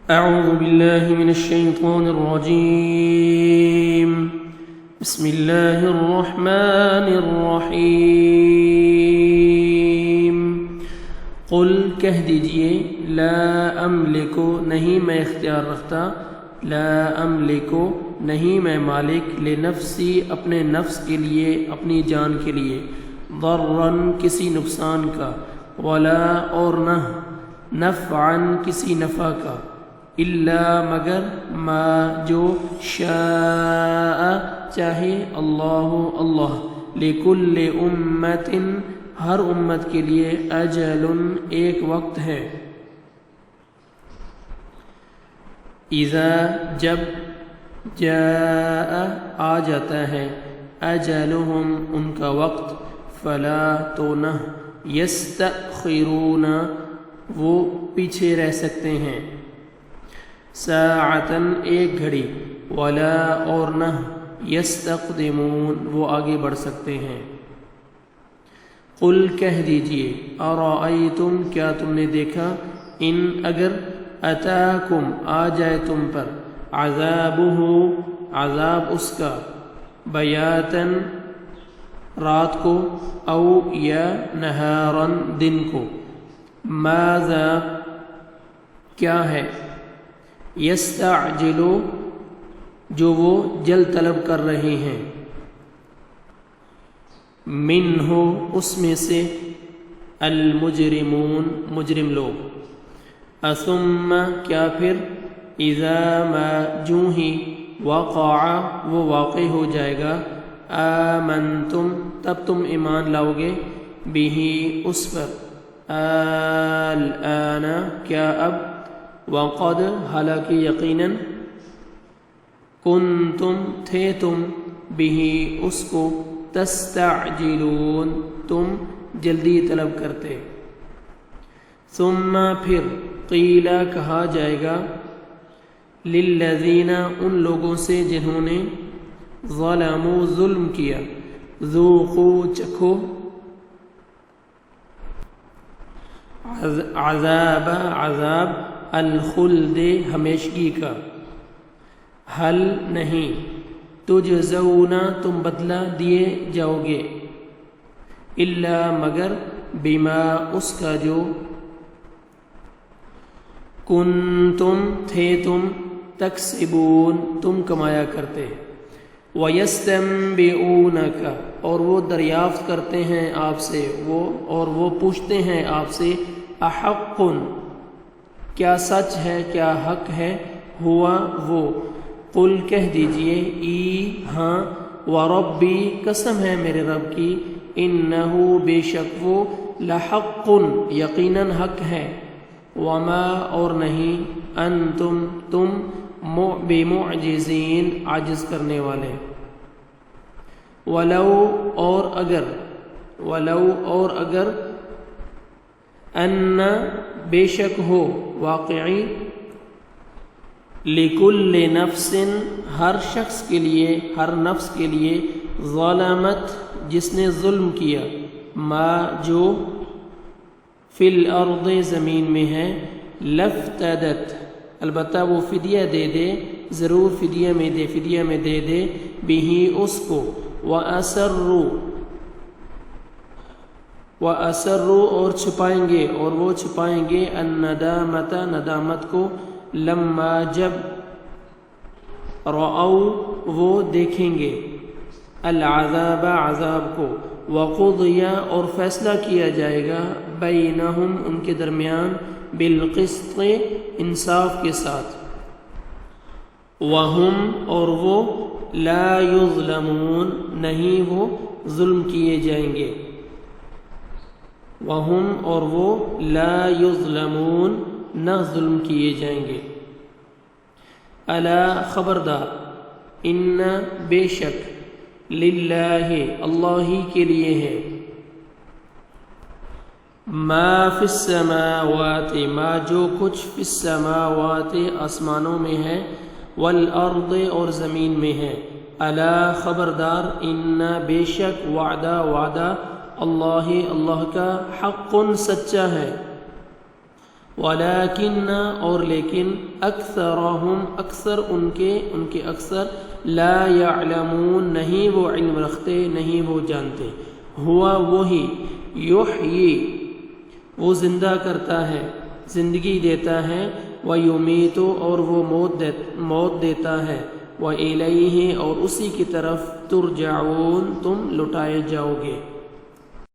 أعوذ بالله من الشيطان الرجيم بسم الله الرحمن الرحيم قل کہہ دیجئے لا املکو نہیں میں اختیار رکھتا لا املکو نہیں میں مالک لنفسی اپنے نفس کے لیے اپنی جان کے لیے ضرن کسی نقصان کا ولا اور نہ نفعا کسی نفع کا الا مگر ما جو شاء چاہے اللہ لکل امت ہر امت کے لیے اجل ایک وقت ہے اذا جب جاء آ جاتا ہے اجلہم ان کا وقت فلا تو نہ یستأخرون وہ پیچھے رہ سکتے ہیں ساعتن ایک گھڑی ولا اور نہ یستقدمون وہ آگے بڑھ سکتے ہیں قل کہہ دیجئے ارائیتم کیا تم نے دیکھا ان اگر اتاکم آ جائے تم پر عذابہ عذاب اس کا بیاتن رات کو او یا نہارن دن کو ماذا کیا ہے یستعجلو جو وہ جلد طلب کر رہے ہیں منہ اس میں سے المجرمون مجرم لوگ اثم کیا پھر اذا ما جوں ہی وقع وہ واقع ہو جائے گا آمنتم تب تم ایمان لاؤ گے بہ اس پر الآن کیا اب وقد حالانکہ یقیناً کنتم تھے تم بہ اس کو تستعجلون تم جلدی طلب کرتے ثم پھر قیل کہا جائے گا للذین ان لوگوں سے جنہوں نے ظلموا ظلم کیا ذوقوا چکھو عذاب الخلد ہمیشگی کا حل نہیں تجزون تم بدلہ دیے جاؤ گے الا مگر بما اس کا جو کنتم تھے تم تکسبون تم کمایا کرتے وَيَسْتَنْبِئُونَكَ اور وہ دریافت کرتے ہیں آپ سے وہ پوچھتے ہیں آپ سے احق کیا سچ ہے کیا حق ہے ہوا وہ قل کہہ دیجئے ای ہاں وربی قسم ہے میرے رب کی انہو بے شک وہ لحق یقیناً حق ہے وما اور نہیں انتم تم بمعجزین عاجز کرنے والے ولو اور اگر ان بے شک ہو واقعی لکل نفس ہر شخص کے لیے ہر نفس کے لیے ظلمت جس نے ظلم کیا ما جو فی الارض زمین میں ہے لفتدت البتہ وہ فدیہ دے دے ضرور فدیہ میں دے دے بھی اس کو وَأَسَرُّوا اور چھپائیں گے ندامت کو لما جب رأوا وہ دیکھیں گے العذاب عذاب کو وقضی اور فیصلہ کیا جائے گا بینہم ان کے درمیان بالقسط انصاف کے ساتھ وہم اور وہ لا یظلمون نہیں وہ ظلم کیے جائیں گے وہم اور وہ لا یظلمون نہ ظلم کیے جائیں گے الا خبردار ان بے شک للہ اللہ ہی کے لیے ہے ما فی السماوات ما جو کچھ فی السماوات آسمانوں میں ہے والارض اور زمین میں ہے الا خبردار ان بے شک وعدہ اللہ کا حق سچا ہے ولیکن اور لیکن اکثرہم اکثر ان کے اکثر لا یعلمون نہیں وہ علم رکھتے نہیں وہ جانتے. ہوا وہی یحیی وہ زندہ کرتا ہے زندگی دیتا ہے ویمیت اور وہ موت دیتا ہے وإلیہ اور اسی کی طرف ترجعون تم لٹائے جاؤ گے.